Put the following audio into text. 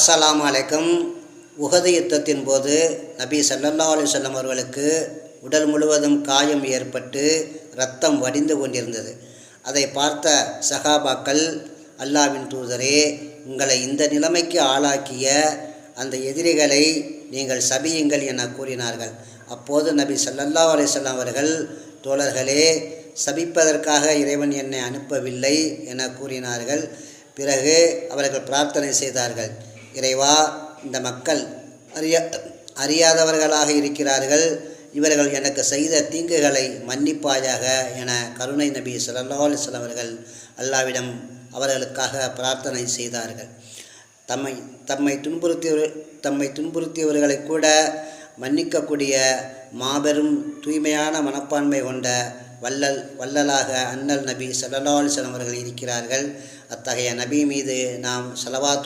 அஸ்ஸலாமு அலைக்கும். உஹது யுத்தத்தின் போது நபி ஸல்லல்லாஹு அலைஹி வஸல்லம் அவர்களுக்கு உடல் முழுவதும் காயம் ஏற்பட்டு இரத்தம் வடிந்து கொண்டிருந்தது. அதை பார்த்த சஹாபாக்கள், அல்லாஹ்வின் தூதரே, உங்களை இந்த நிலைமைக்கு ஆளாக்கிய அந்த எதிரிகளை நீங்கள் சபியுங்கள் என கூறினார்கள். அப்போது நபி ஸல்லல்லாஹு அலைஹி வஸல்லம் அவர்கள், தோழர்களே, சபிப்பதற்காக இறைவன் என்னை அனுப்பவில்லை என கூறினார்கள். பிறகு அவர்கள் பிரார்த்தனை செய்தார்கள், இறைவா, இந்த மக்கள் அறியாதவர்களாக இருக்கிறார்கள், இவர்கள் எனக்கு செய்த தீங்குகளை மன்னிப்பாயாக என கருணை நபி ஸல்லல்லாஹு அலைஹி வஸல்லம் அவர்கள் அல்லாஹ்விடம் அவர்களுக்காக பிரார்த்தனை செய்தார்கள். தம்மை துன்புறுத்தியவர்களை கூட மன்னிக்கக்கூடிய மாபெரும் தூய்மையான மனப்பான்மை கொண்ட வள்ளலாக அண்ணல் நபி ஸல்லல்லாஹு அலைஹி வஸல்லம் அவர்கள் இருக்கிறார்கள். அத்தகைய நபி மீது நாம் ஸலவாத்